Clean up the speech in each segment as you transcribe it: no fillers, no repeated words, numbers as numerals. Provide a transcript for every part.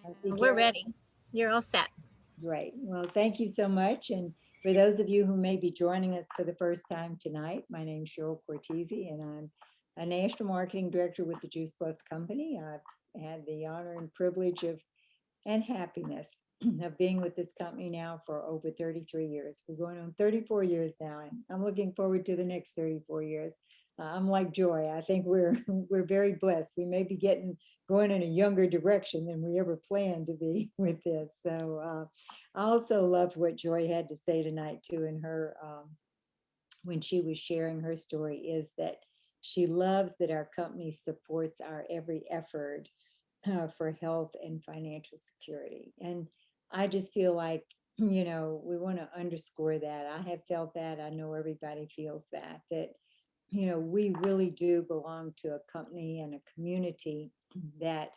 I see We're Carol. ready. You're all set. Great. Well, thank you so much. And for those of you who may be joining us for the first time tonight, my name is Cheryl Cortese, and I'm a national marketing director with the Juice Plus Company. I've had the honor and privilege of and happiness of being with this company now for over 33 years. We're going on 34 years now, and I'm looking forward to the next 34 years. I'm like Joy. I think we're we're very blessed. We may be getting going in a younger direction than we ever planned to be with this. So I also loved what Joy had to say tonight too in her when she was sharing her story is that she loves that our company supports our every effort for health and financial security. And I just feel like, we want to underscore that. I have felt that. I know everybody feels that, we really do belong to a company and a community that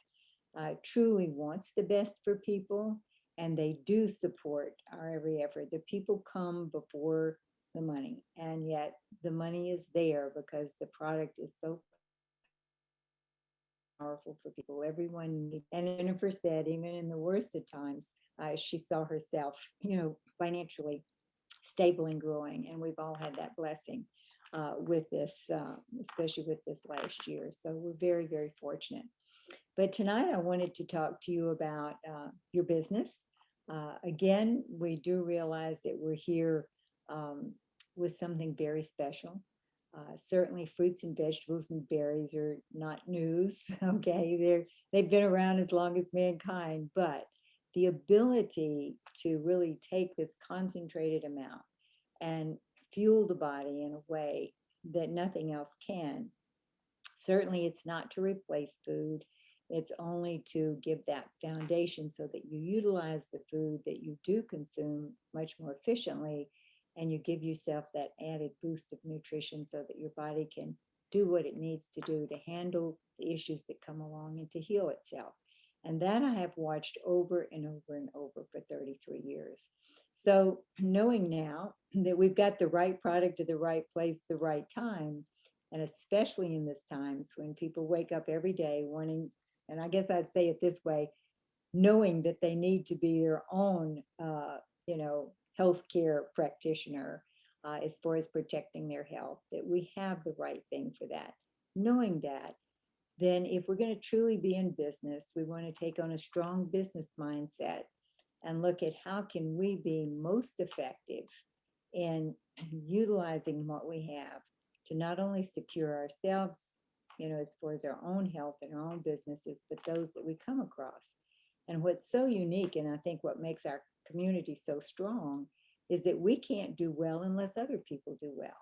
truly wants the best for people, and they do support our every effort. The people come before the money, and yet the money is there because the product is so powerful for people. Everyone needs, and as Jennifer said, even in the worst of times, she saw herself, financially stable and growing, and we've all had that blessing with this, especially with this last year. So we're very, very fortunate. But tonight I wanted to talk to you about your business. Again, we do realize that we're here with something very special. Certainly, fruits and vegetables and berries are not news. Okay, they've been around as long as mankind, but the ability to really take this concentrated amount and fuel the body in a way that nothing else can. Certainly, it's not to replace food. It's only to give that foundation so that you utilize the food that you do consume much more efficiently, and you give yourself that added boost of nutrition so that your body can do what it needs to do to handle the issues that come along and to heal itself. And that I have watched over and over and over for 33 years. So knowing now that we've got the right product at the right place, the right time, and especially in this times when people wake up every day wanting, and I guess I'd say it this way, knowing that they need to be their own, healthcare practitioner as far as protecting their health, that we have the right thing for that. Knowing that, then if we're going to truly be in business, we want to take on a strong business mindset and look at how can we be most effective in utilizing what we have to not only secure ourselves, as far as our own health and our own businesses, but those that we come across. And what's so unique, and I think what makes our community so strong, is that we can't do well unless other people do well.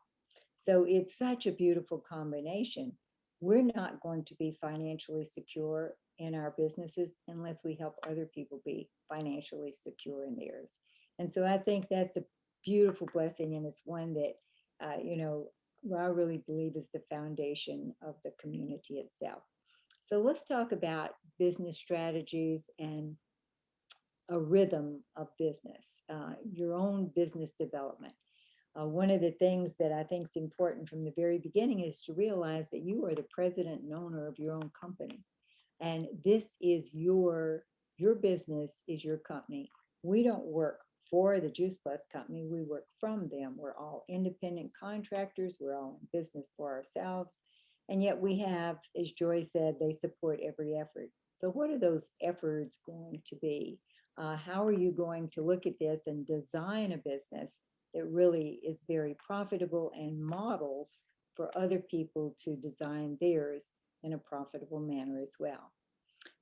So it's such a beautiful combination. We're not going to be financially secure in our businesses unless we help other people be financially secure in theirs. And so I think that's a beautiful blessing, and it's one that, I really believe is the foundation of the community itself. So let's talk about business strategies and a rhythm of business, your own business development. One of the things that I think is important from the very beginning is to realize that you are the president and owner of your own company. And this is your business is your company. We don't work for the Juice Plus company. We work from them. We're all independent contractors. We're all in business for ourselves. And yet we have, as Joy said, they support every effort. So what are those efforts going to be? How are you going to look at this and design a business that really is very profitable and models for other people to design theirs in a profitable manner as well?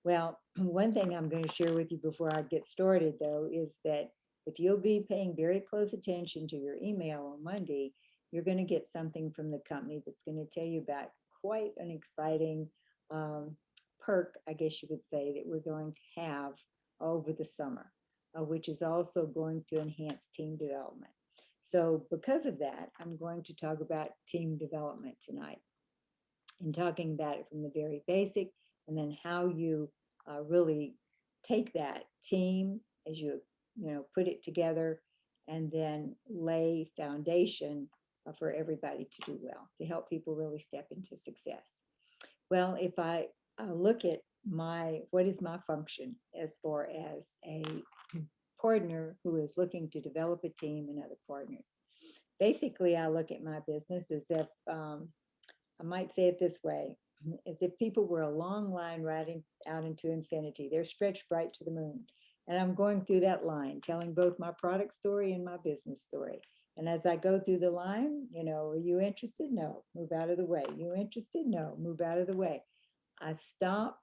Well, one thing I'm going to share with you before I get started, though, is that if you'll be paying very close attention to your email on Monday, you're going to get something from the company that's going to tell you about quite an exciting um, perk, I guess you would say, that we're going to have over the summer, which is also going to enhance team development. So because of that, I'm going to talk about team development tonight and talking about it from the very basic, and then how you really take that team as you put it together, and then lay foundation for everybody to do well, to help people really step into success. Well, if I look at what is my function as far as a partner who is looking to develop a team and other partners. Basically, I look at my business as if, I might say it this way, as if people were a long line riding out into infinity. They're stretched right to the moon. And I'm going through that line, telling both my product story and my business story. And as I go through the line, are you interested? No, move out of the way. You interested? No, move out of the way. I stop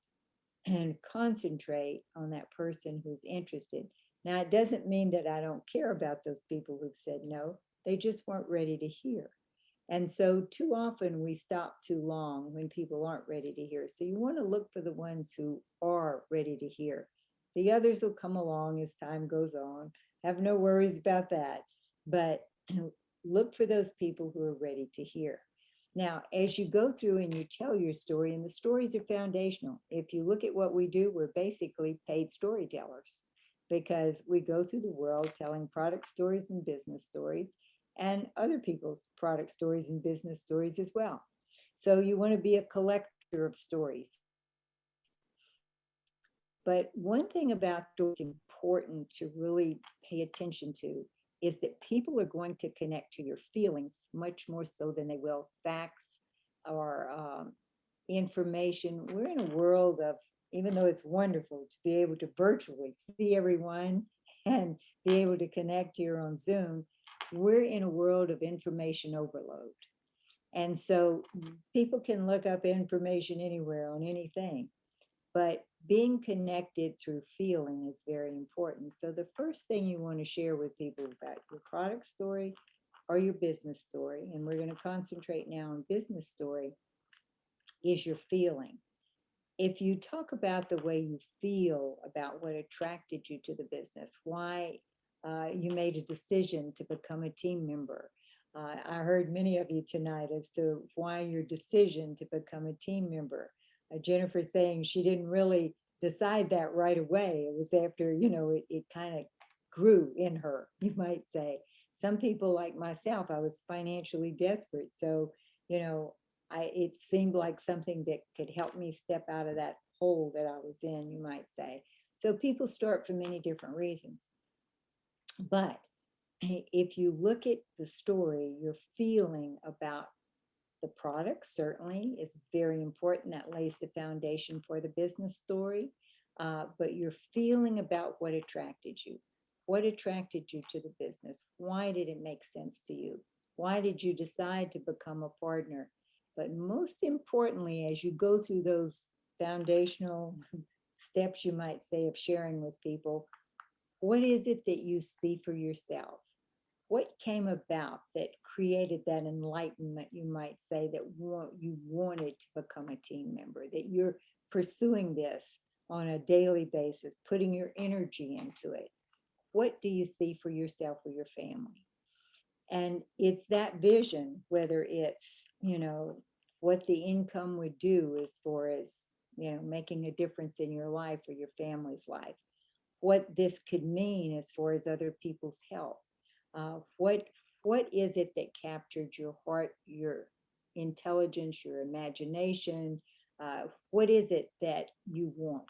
and concentrate on that person who's interested. Now, it doesn't mean that I don't care about those people who've said no. They just weren't ready to hear. And so too often we stop too long when people aren't ready to hear. So you want to look for the ones who are ready to hear. The others will come along as time goes on. Have no worries about that. But look for those people who are ready to hear. Now, as you go through and you tell your story, and the stories are foundational. If you look at what we do, we're basically paid storytellers because we go through the world telling product stories and business stories and other people's product stories and business stories as well. So you want to be a collector of stories. But one thing about stories important to really pay attention to is that people are going to connect to your feelings much more so than they will facts or information. We're in a world of, even though it's wonderful to be able to virtually see everyone and be able to connect here on Zoom, we're in a world of information overload. And so people can look up information anywhere on anything, but being connected through feeling is very important. So the first thing you want to share with people about your product story or your business story, and we're going to concentrate now on business story, is your feeling. If you talk about the way you feel about what attracted you to the business, why you made a decision to become a team member. I heard many of you tonight as to why your decision to become a team member. Jennifer saying she didn't really decide that right away. It was after, it kind of grew in her, you might say. Some people like myself, I was financially desperate. So, it seemed like something that could help me step out of that hole that I was in, you might say. So people start for many different reasons. But if you look at the story, your feeling about the product certainly is very important. That lays the foundation for the business story. But your feeling about what attracted you. What attracted you to the business? Why did it make sense to you? Why did you decide to become a partner? But most importantly, as you go through those foundational steps, you might say, of sharing with people, what is it that you see for yourself? What came about that created that enlightenment, you might say, that you wanted to become a team member, that you're pursuing this on a daily basis, putting your energy into it? What do you see for yourself or your family? And it's that vision, whether it's, what the income would do as far as, making a difference in your life or your family's life, what this could mean as far as other people's health. What is it that captured your heart, your intelligence, your imagination? What is it that you want?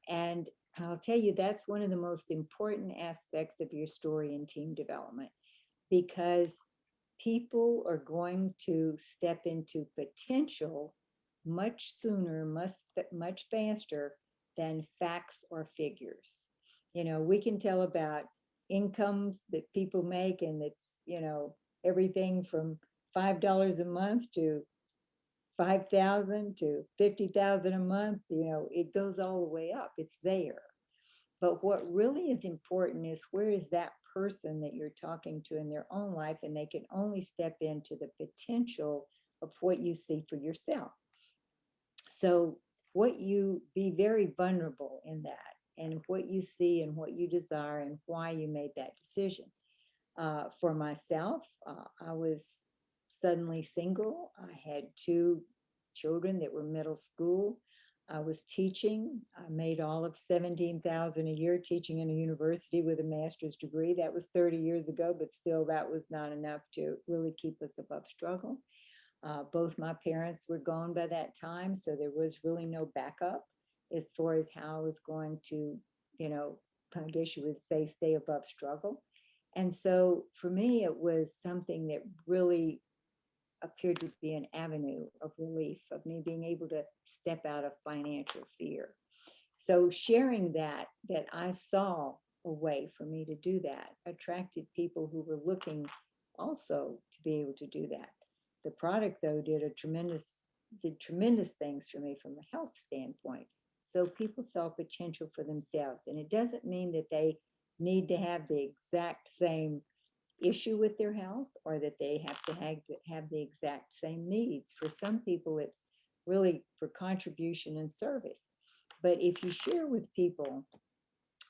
And I'll tell you, that's one of the most important aspects of your story and team development, because people are going to step into potential much sooner, much faster than facts or figures. We can tell about incomes that people make, and it's, everything from $5 a month to 5,000 to 50,000 a month. It goes all the way up. It's there. But what really is important is, where is that person that you're talking to in their own life, and they can only step into the potential of what you see for yourself. So be very vulnerable in that, and what you see and what you desire and why you made that decision. For myself, I was suddenly single. I had 2 children that were middle school. I was teaching. I made all of $17,000 a year teaching in a university with a master's degree. That was 30 years ago, but still that was not enough to really keep us above struggle. Both my parents were gone by that time, so there was really no backup as far as how I was going to, you know, I guess you would say, stay above struggle. And so for me, it was something that really appeared to be an avenue of relief, of me being able to step out of financial fear. So sharing that I saw a way for me to do that attracted people who were looking also to be able to do that. The product, though, did tremendous things for me from a health standpoint. So people saw potential for themselves. And it doesn't mean that they need to have the exact same issue with their health, or that they have to have the exact same needs. For some people, it's really for contribution and service. But if you share with people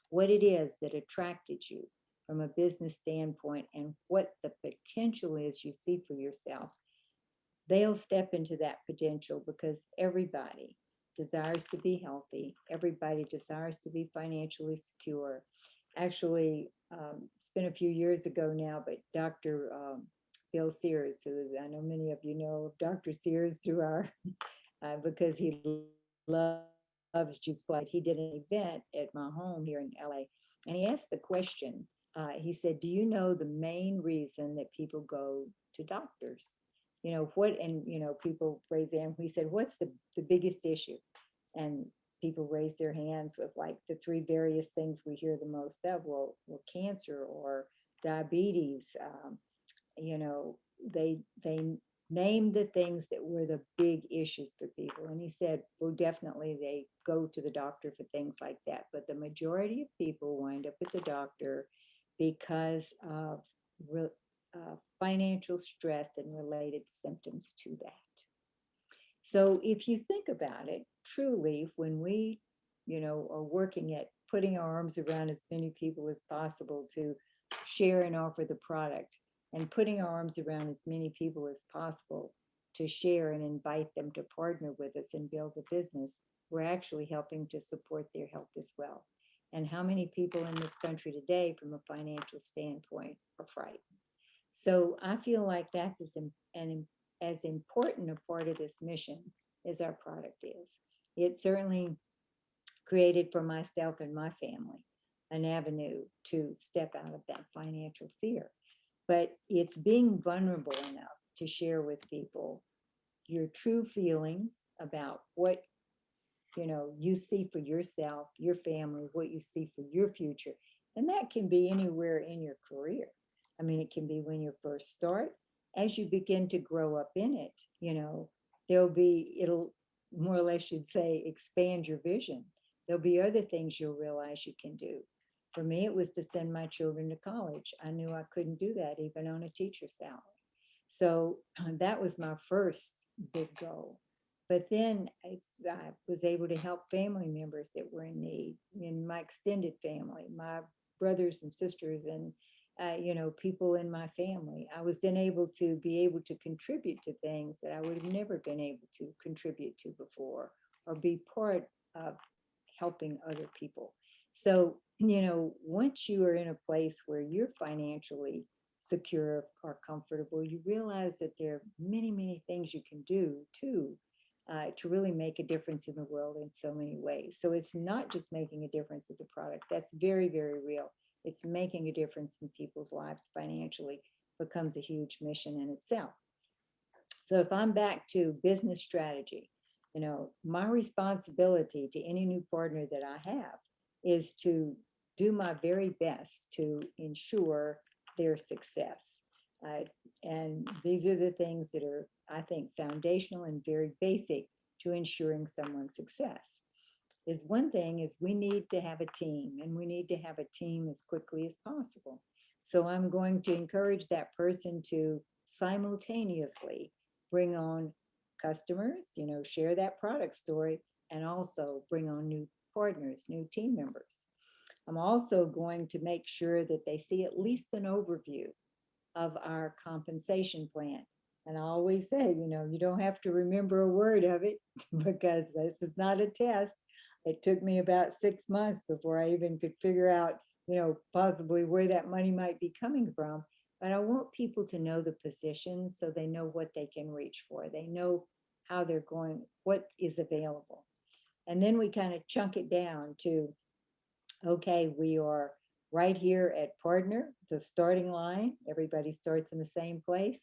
what it is that attracted you from a business standpoint and what the potential is you see for yourself, they'll step into that potential, because everybody desires to be healthy. Everybody desires to be financially secure. Actually, it's been a few years ago now, but Dr. Bill Sears, who I know many of you know of Dr. Sears through our, because he loves juice, but he did an event at my home here in LA. And he asked the question, he said, do you know the main reason that people go to doctors? You know, what, and, you know, people raise their hand. He said, what's the biggest issue? And people raise their hands with like the three various things we hear the most of. Well, cancer or diabetes. You know, they named the things that were the big issues for people. And he said, well, definitely they go to the doctor for things like that. But the majority of people wind up at the doctor because of financial stress and related symptoms to that. So if you think about it, truly, when we, you know, are working at putting our arms around as many people as possible to share and offer the product, and putting our arms around as many people as possible to share and invite them to partner with us and build a business, we're actually helping to support their health as well. And how many people in this country today, from a financial standpoint, are frightened? So I feel like that's as important a part of this mission as our product is. It certainly created for myself and my family an avenue to step out of that financial fear. But it's being vulnerable enough to share with people your true feelings about what, you know, you see for yourself, your family, what you see for your future. And that can be anywhere in your career. I mean, it can be when you first start. As you begin to grow up in it, you know, it'll more or less, you'd say, expand your vision. There'll be other things you'll realize you can do. For me, it was to send my children to college. I knew I couldn't do that even on a teacher's salary. So that was my first big goal. But then I was able to help family members that were in need, in my extended family, my brothers and sisters, and you know, people in my family. I was then able to contribute to things that I would have never been able to contribute to before, or be part of helping other people. So, you know, once you are in a place where you're financially secure or comfortable, you realize that there are many, many things you can do too, to really make a difference in the world in so many ways. So it's not just making a difference with the product. That's very, very real. It's making a difference in people's lives financially, becomes a huge mission in itself. So if I'm back to business strategy, you know, my responsibility to any new partner that I have is to do my very best to ensure their success. And these are the things that are, I think, foundational and very basic to ensuring someone's success. Is one thing is we need to have a team, and we need to have a team as quickly as possible. So I'm going to encourage that person to simultaneously bring on customers, you know, share that product story, and also bring on new partners, new team members. I'm also going to make sure that they see at least an overview of our compensation plan. And I always say, you know, you don't have to remember a word of it because this is not a test. It took me about 6 months before I even could figure out, you know, possibly where that money might be coming from. But I want people to know the positions so they know what they can reach for. They know how they're going, what is available. And then we kind of chunk it down to, okay, we are right here at partner, the starting line. Everybody starts in the same place.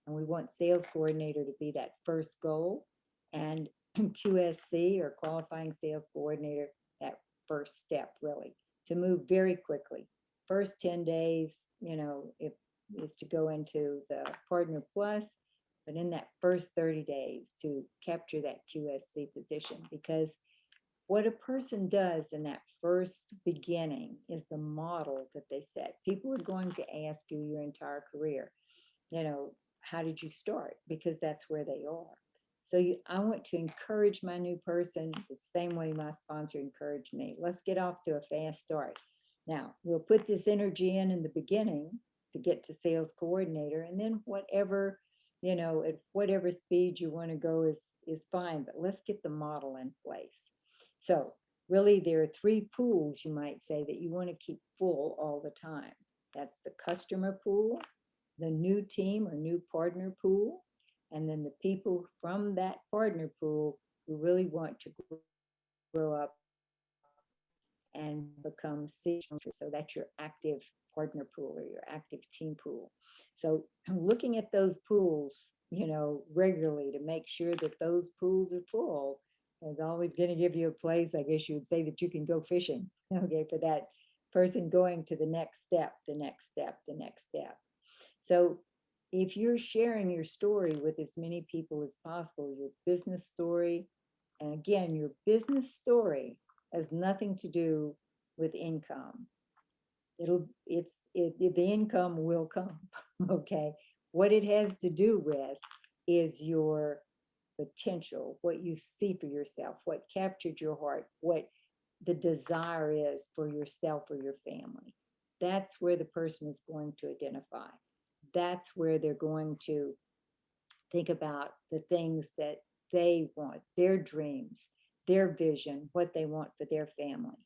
And we want sales coordinator to be that first goal. And QSC, or qualifying sales coordinator, that first step, really, to move very quickly. First 10 days, if is to go into the partner plus, but in that first 30 days to capture that QSC position. Because what a person does in that first beginning is the model that they set. People are going to ask you your entire career, how did you start? Because that's where they are. So I want to encourage my new person the same way my sponsor encouraged me. Let's get off to a fast start. Now, we'll put this energy in the beginning to get to sales coordinator, and then whatever, at whatever speed you want to go is fine, but let's get the model in place. So really, there are three pools, you might say, that you want to keep full all the time. That's the customer pool, the new team or new partner pool, and then the people from that partner pool who really want to grow up and become senior. So that's your active partner pool or your active team pool. So looking at those pools, regularly to make sure that those pools are full is always going to give you a place, I guess you would say, that you can go fishing, okay, for that person going to the next step, the next step, the next step. So if you're sharing your story with as many people as possible, your business story, and again, your business story has nothing to do with income. The income will come, okay? What it has to do with is your potential, what you see for yourself, what captured your heart, what the desire is for yourself or your family. That's where the person is going to identify. That's where they're going to think about the things that they want, their dreams, their vision, what they want for their family.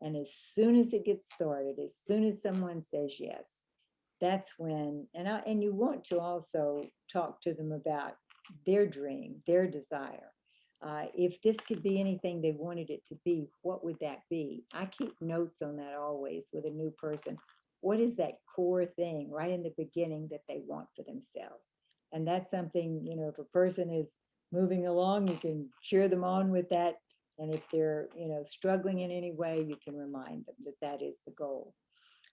And as soon as it gets started, as soon as someone says yes, that's when, and you want to also talk to them about their dream, their desire. If this could be anything they wanted it to be, what would that be? I keep notes on that always with a new person. What is that core thing right in the beginning that they want for themselves? And that's something, if a person is moving along, you can cheer them on with that. And if they're, struggling in any way, you can remind them that that is the goal.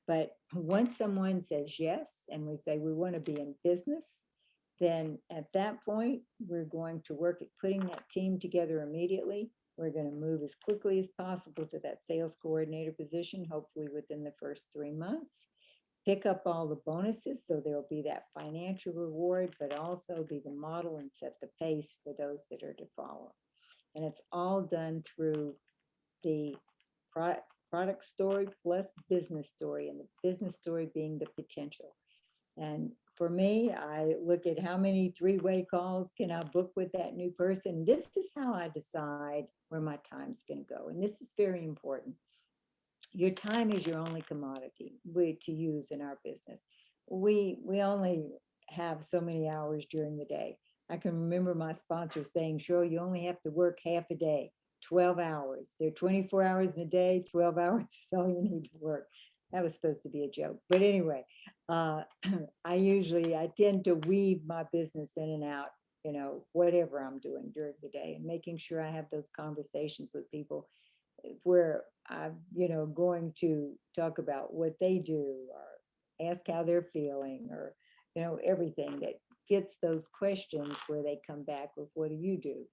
But once someone says yes, and we say we want to be in business, then at that point, we're going to work at putting that team together immediately. We're going to move as quickly as possible to that sales coordinator position, hopefully within the first 3 months. Pick up all the bonuses, so there'll be that financial reward, but also be the model and set the pace for those that are to follow. And it's all done through the product story plus business story, and the business story being the potential. And for me, I look at how many three-way calls can I book with that new person. This is how I decide where my time's going to go. And this is very important. Your time is your only commodity to use in our business. We only have so many hours during the day. I can remember my sponsor saying, Cheryl, you only have to work half a day, 12 hours. There are 24 hours in a day, 12 hours is all you need to work. That was supposed to be a joke. But anyway, I tend to weave my business in and out, whatever I'm doing during the day, and making sure I have those conversations with people where I'm, going to talk about what they do or ask how they're feeling, or, everything that gets those questions where they come back with, what do you do?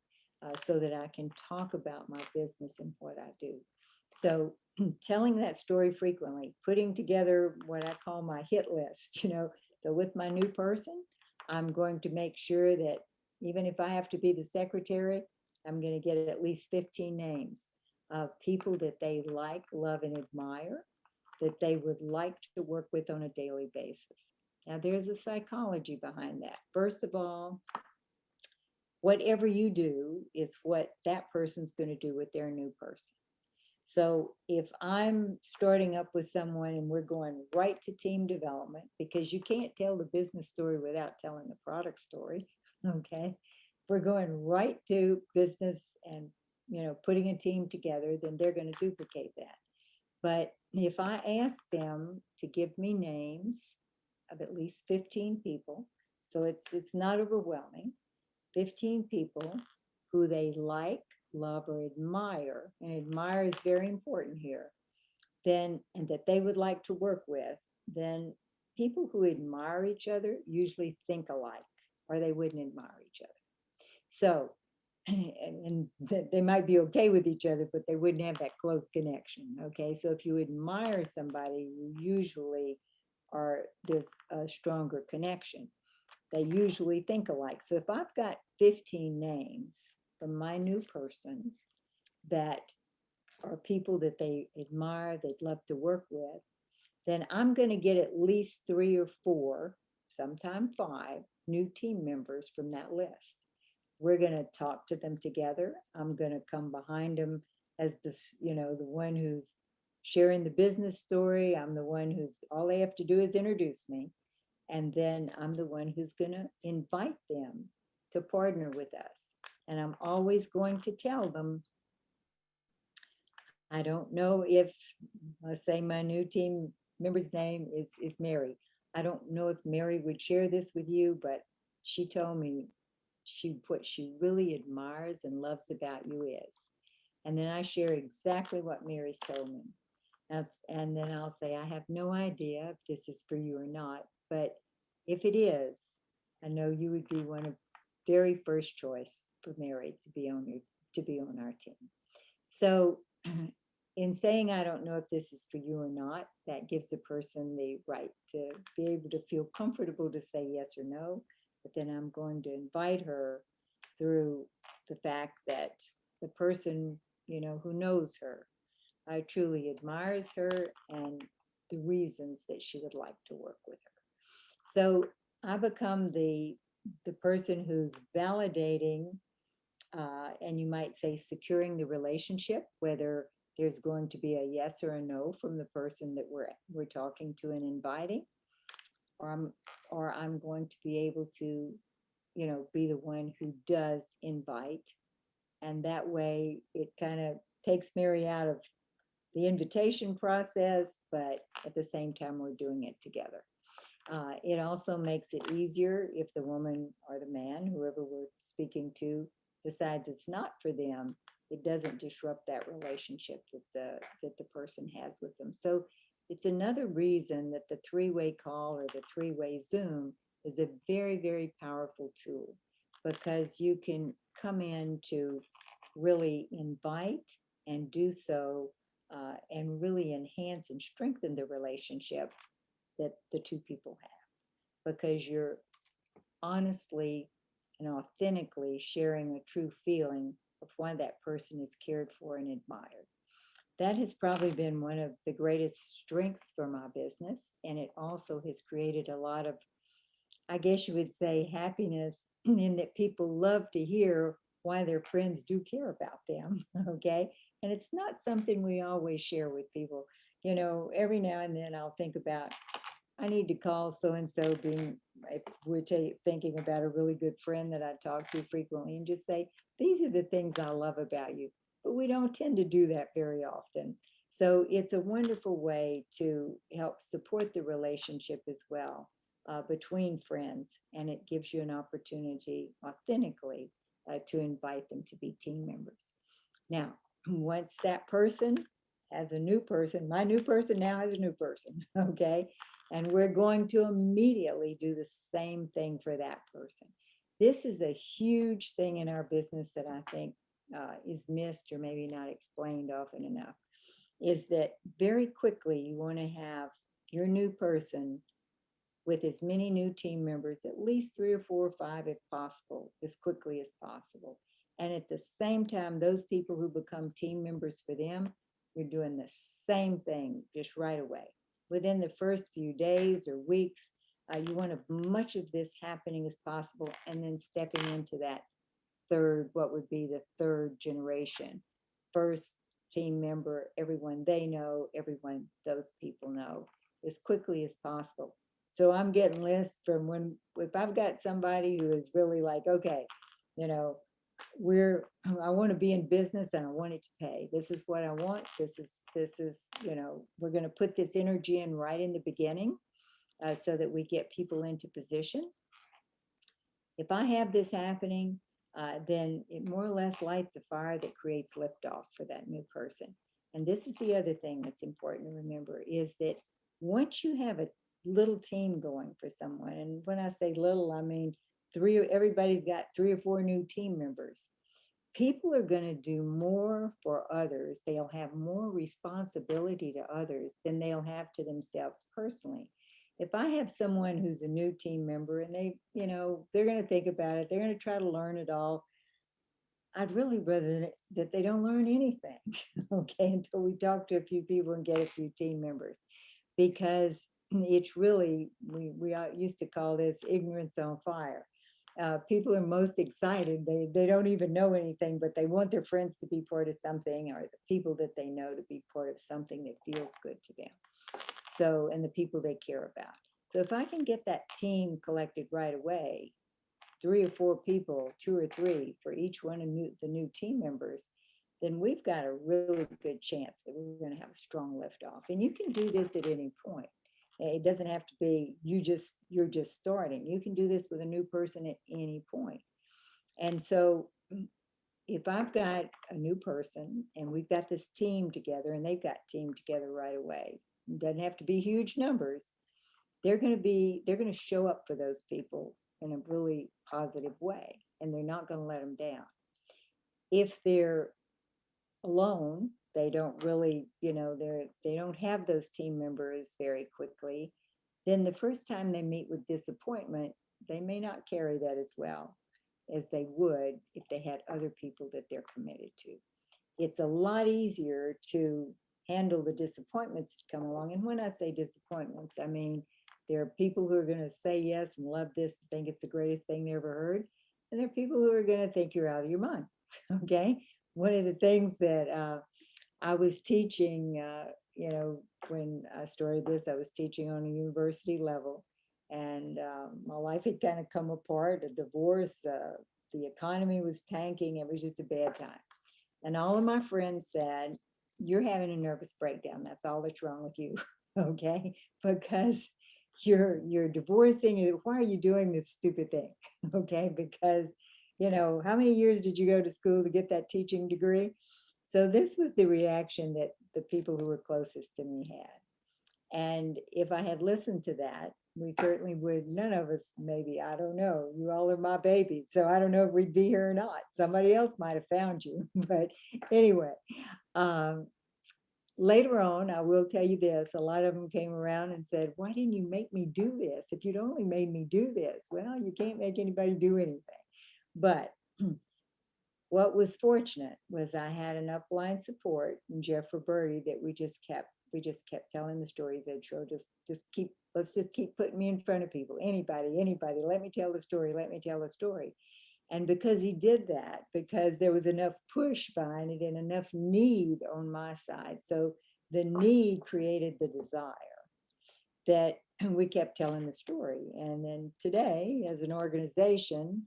So that I can talk about my business and what I do. So telling that story frequently, putting together what I call my hit list, so with my new person, I'm going to make sure that even if I have to be the secretary, I'm going to get at least 15 names of people that they like, love, and admire, that they would like to work with on a daily basis. Now, there's a psychology behind that. First of all, whatever you do is what that person's going to do with their new person. So if I'm starting up with someone and we're going right to team development, because you can't tell the business story without telling the product story, okay? We're going right to business and putting a team together, then they're going to duplicate that. But if I ask them to give me names of at least 15 people, so it's not overwhelming, 15 people who they like, love, or admire, and admire is very important here, then, and that they would like to work with, then people who admire each other usually think alike, or they wouldn't admire each other. So, and they might be okay with each other, but they wouldn't have that close connection. Okay, so if you admire somebody, you usually there's a stronger connection. They usually think alike. So if I've got 15 names from my new person that are people that they admire, they'd love to work with, then I'm going to get at least 3 or 4, sometime 5 new team members from that list. We're going to talk to them together. I'm going to come behind them as the one who's sharing the business story. I'm the one who's, all they have to do is introduce me. And then I'm the one who's going to invite them to partner with us. And I'm always going to tell them, I don't know if, let's say my new team member's name is Mary. I don't know if Mary would share this with you, but she told me what she really admires and loves about you is. And then I share exactly what Mary's told me. And then I'll say, I have no idea if this is for you or not, but if it is, I know you would be one of very first choice for Mary to be on our team. So in saying, I don't know if this is for you or not, that gives the person the right to be able to feel comfortable to say yes or no. But then I'm going to invite her through the fact that the person, who knows her, truly admires her and the reasons that she would like to work with her. So I become the person who's validating, and you might say securing the relationship, whether there's going to be a yes or a no from the person that we're talking to and inviting, or I'm going to be able to, be the one who does invite. And that way it kind of takes Mary out of the invitation process, but at the same time, we're doing it together. It also makes it easier if the woman or the man, whoever we're speaking to, decides it's not for them. It doesn't disrupt that relationship that the person has with them. So it's another reason that the 3-way call or the 3-way Zoom is a very, very powerful tool, because you can come in to really invite and do so and really enhance and strengthen the relationship that the two people have, because you're honestly and authentically sharing a true feeling of why that person is cared for and admired. That has probably been one of the greatest strengths for my business. And it also has created a lot of, I guess you would say, happiness in that people love to hear why their friends do care about them. Okay. And it's not something we always share with people. Every now and then I'll think about, I need to call so-and-so, being, if we're thinking about a really good friend that I talk to frequently, and just say, these are the things I love about you. But we don't tend to do that very often. So it's a wonderful way to help support the relationship as well, between friends. And it gives you an opportunity authentically to invite them to be team members. Now, once that person has a new person, my new person now has a new person, okay? And we're going to immediately do the same thing for that person. This is a huge thing in our business that I think is missed or maybe not explained often enough, is that very quickly you want to have your new person with as many new team members, at least 3 or 4 or 5 if possible, as quickly as possible. And at the same time, those people who become team members for them, you're doing the same thing just right away. Within the first few days or weeks, you want as much of this happening as possible, and then stepping into that what would be the 3rd generation. First team member, everyone they know, everyone those people know, as quickly as possible. So I'm getting lists from if I've got somebody who is really like, okay, I want to be in business and I want it to pay. This is what I want. This is, we're going to put this energy in right in the beginning, so that we get people into position. If I have this happening, then it more or less lights a fire that creates liftoff for that new person. And this is the other thing that's important to remember is that once you have a little team going for someone, and when I say little, I mean everybody's got 3 or 4 new team members. People are going to do more for others. They'll have more responsibility to others than they'll have to themselves personally. If I have someone who's a new team member and they're going to think about it, they're going to try to learn it all. I'd really rather that they don't learn anything, okay, until we talk to a few people and get a few team members, because it's really, we used to call this ignorance on fire. People are most excited. They don't even know anything, but they want their friends to be part of something, or the people that they know to be part of something that feels good to them. So, and the people they care about. So if I can get that team collected right away, 3 or 4 people, 2 or 3 for each one of the new team members, then we've got a really good chance that we're going to have a strong liftoff. And you can do this at any point. It doesn't have to be you're just starting. You can do this with a new person at any point. And so if I've got a new person and we've got this team together and they've got team together right away, it doesn't have to be huge numbers. They're going to show up for those people in a really positive way, and they're not going to let them down. If they're alone, they don't really, they don't have those team members very quickly, then the first time they meet with disappointment, they may not carry that as well as they would if they had other people that they're committed to. It's a lot easier to handle the disappointments that come along. And when I say disappointments, I mean, there are people who are going to say yes and love this, think it's the greatest thing they ever heard. And there are people who are going to think you're out of your mind. Okay. One of the things that I was teaching, when I started this, I was teaching on a university level, and my life had kind of come apart, a divorce, the economy was tanking. It was just a bad time. And all of my friends said, you're having a nervous breakdown. That's all that's wrong with you. Okay. Because you're divorcing. Why are you doing this stupid thing? Okay. Because, how many years did you go to school to get that teaching degree? So this was the reaction that the people who were closest to me had. And if I had listened to that, we certainly would, none of us, maybe, I don't know, you all are my baby. So I don't know if we'd be here or not. Somebody else might have found you. But anyway, later on, I will tell you this, a lot of them came around and said, why didn't you make me do this? If you'd only made me do this. Well, you can't make anybody do anything. But what was fortunate was I had an upline support in Jeff Roberti that we just kept telling the stories. Said, Cheryl, let's just keep putting me in front of people. Anybody, let me tell the story, let me tell the story. And because he did that, because there was enough push behind it and enough need on my side. So the need created the desire that we kept telling the story. And then today, as an organization,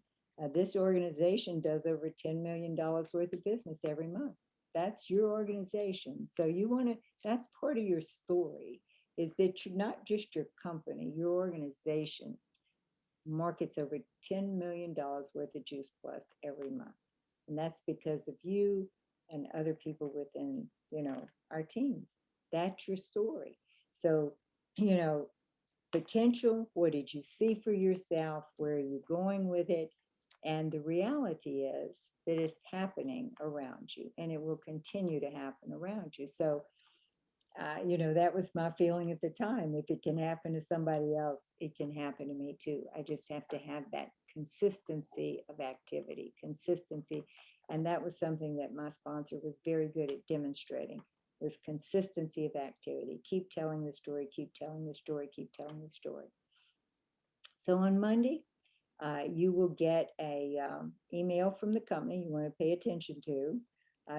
this organization does over $10 million worth of business every month. That's your organization. So that's part of your story, is that you're not just your company, your organization markets over $10 million worth of Juice Plus every month. And that's because of you and other people within, our teams. That's your story. So, potential, what did you see for yourself? Where are you going with it? And the reality is that it's happening around you, and it will continue to happen around you. So, that was my feeling at the time. If it can happen to somebody else, it can happen to me too. I just have to have that consistency of activity, consistency. And that was something that my sponsor was very good at demonstrating, was consistency of activity. Keep telling the story, keep telling the story, keep telling the story. So on Monday, you will get a email from the company you want to pay attention to,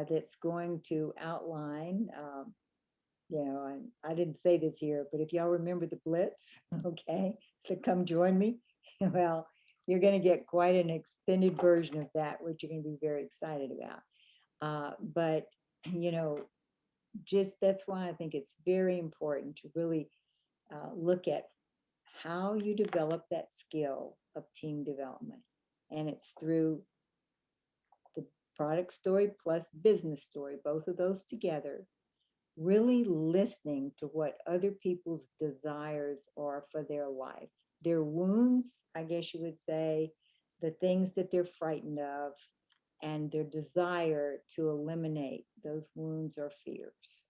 that's going to outline, I didn't say this here, but if y'all remember the Blitz, okay, to come join me. Well, you're going to get quite an extended version of that, which you're going to be very excited about. But, you know, just that's why I think it's very important to really look at how you develop that skill of team development. And it's through the product story plus business story, both of those together, really listening to what other people's desires are for their life, their wounds, I guess you would say, the things that they're frightened of, and their desire to eliminate those wounds or fears.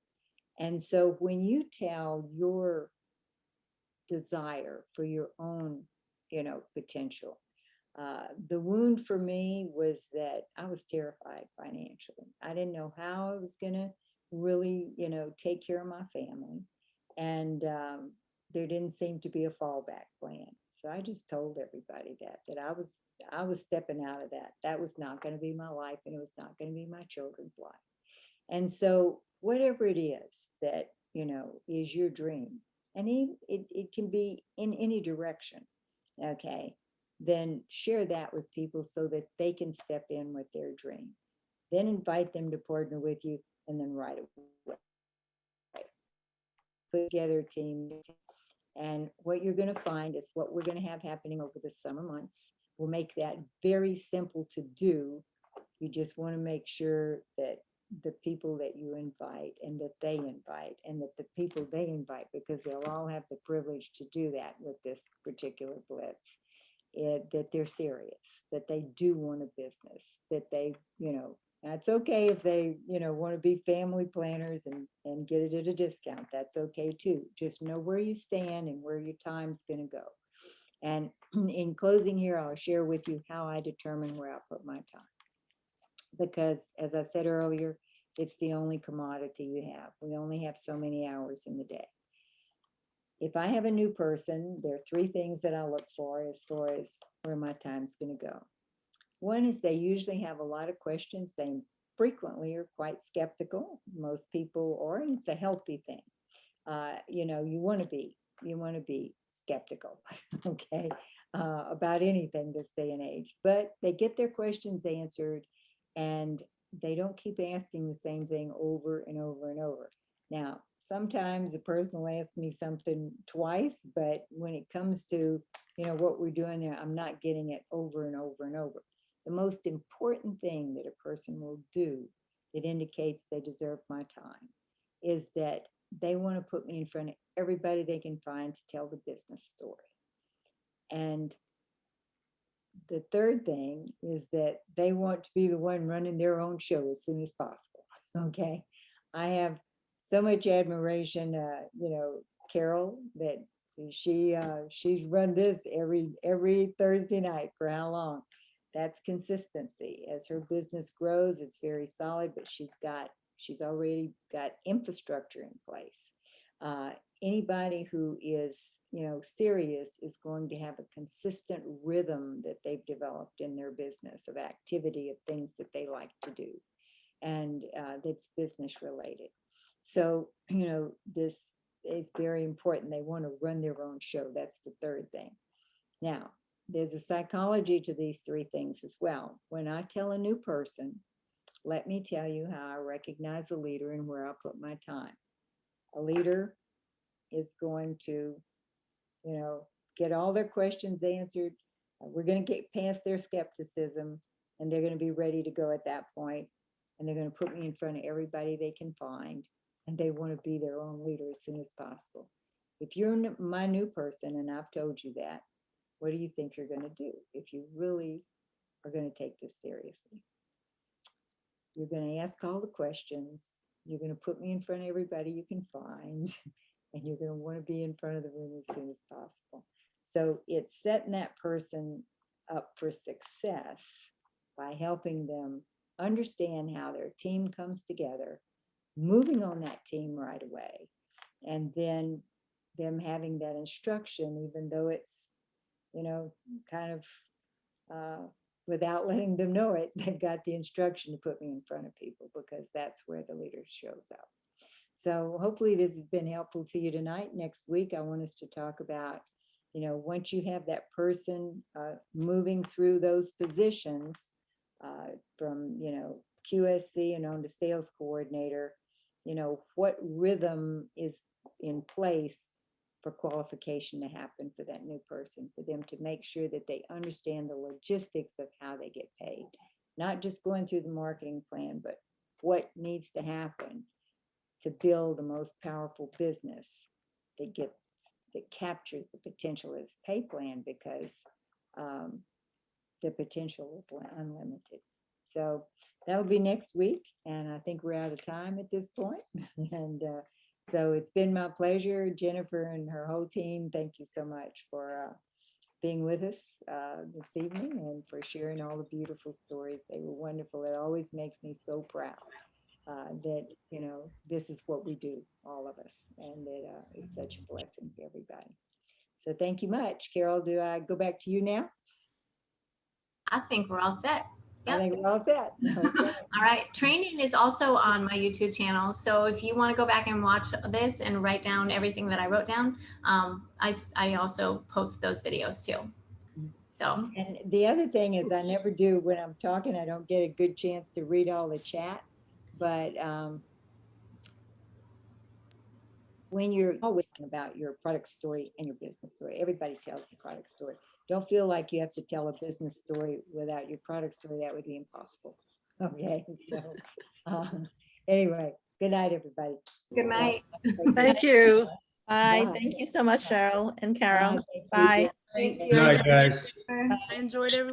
And so when you tell your desire for your own, you know, potential, the wound for me was that I was terrified financially. I didn't know how I was going to really, you know, take care of my family. And there didn't seem to be a fallback plan. So I just told everybody that I was stepping out of that. That was not going to be my life, and it was not going to be my children's life. And so whatever it is that, you know, is your dream, and it can be in any direction, okay, then share that with people so that they can step in with their dream. Then invite them to partner with you, and then right away, put together a team. And what you're going to find is what we're going to have happening over the summer months. We'll make that very simple to do. You just want to make sure that the people that you invite and that they invite and that the people they invite, because they'll all have the privilege to do that with this particular blitz, that they're serious, that they do want a business, that they, you know, that's okay if they, you know, want to be family planners and get it at a discount. That's okay too. Just know where you stand and where your time's going to go. And in closing here, I'll share with you how I determine where I put my time. Because as I said earlier, it's the only commodity you have. We only have so many hours in the day. If I have a new person, there are three things that I look for as far as where my time's going to go. One is they usually have a lot of questions. They frequently are quite skeptical. Most people are, and it's a healthy thing. You know, you want to be skeptical, okay, about anything this day and age. But they get their questions answered, and they don't keep asking the same thing over and over and over. Now, sometimes the person will ask me something twice, but when it comes to, you know, what we're doing there, I'm not getting it over and over and over. The most important thing that a person will do that indicates they deserve my time is that they want to put me in front of everybody they can find to tell the business story. And the third thing is that they want to be the one running their own show as soon as possible. Okay. I have so much admiration, you know, Carol, that she's run this every Thursday night for how long? That's consistency. As her business grows, it's very solid, but she's already got infrastructure in place. Anybody who is, you know, serious is going to have a consistent rhythm that they've developed in their business of activity, of things that they like to do, and that's business related. So, you know, this is very important. They want to run their own show. That's the third thing. Now, there's a psychology to these three things as well. When I tell a new person, let me tell you how I recognize a leader and where I put my time. A leader is going to, you know, get all their questions answered. We're going to get past their skepticism, and they're going to be ready to go at that point. And they're going to put me in front of everybody they can find, and they want to be their own leader as soon as possible. If you're my new person, and I've told you that, what do you think you're going to do if you really are going to take this seriously? You're going to ask all the questions. You're going to put me in front of everybody you can find, and you're going to want to be in front of the room as soon as possible. So it's setting that person up for success by helping them understand how their team comes together, moving on that team right away, and then them having that instruction, even though it's, you know, kind of without letting them know it, they've got the instruction to put me in front of people, because that's where the leader shows up. So hopefully this has been helpful to you tonight. Next week, I want us to talk about you know, once you have that person moving through those positions from, you know, QSC and on to sales coordinator, you know, what rhythm is in place for qualification to happen for that new person, for them to make sure that they understand the logistics of how they get paid, not just going through the marketing plan, but what needs to happen to build the most powerful business that captures the potential of this pay plan, because the potential is unlimited. So that'll be next week, and I think we're out of time at this point. And so it's been my pleasure, Jennifer and her whole team. Thank you so much for being with us this evening and for sharing all the beautiful stories. They were wonderful. It always makes me so proud that, you know, this is what we do, all of us, and that it's such a blessing for everybody. So thank you much. Carol, do I go back to you now? I think we're all set. I think we're all set. Okay. All right. Training is also on my YouTube channel. So if you want to go back and watch this and write down everything that I wrote down, I also post those videos too. So, and the other thing is, I never do when I'm talking, I don't get a good chance to read all the chat, but when you're always talking about your product story and your business story, everybody tells a product story. Don't feel like you have to tell a business story without your product story. That would be impossible. Okay, so anyway, good night, everybody. good night. Thank you. Bye. Bye. Thank you so much, Cheryl and Carol. Bye. Bye. Thank Good you. Good night, guys. I enjoyed every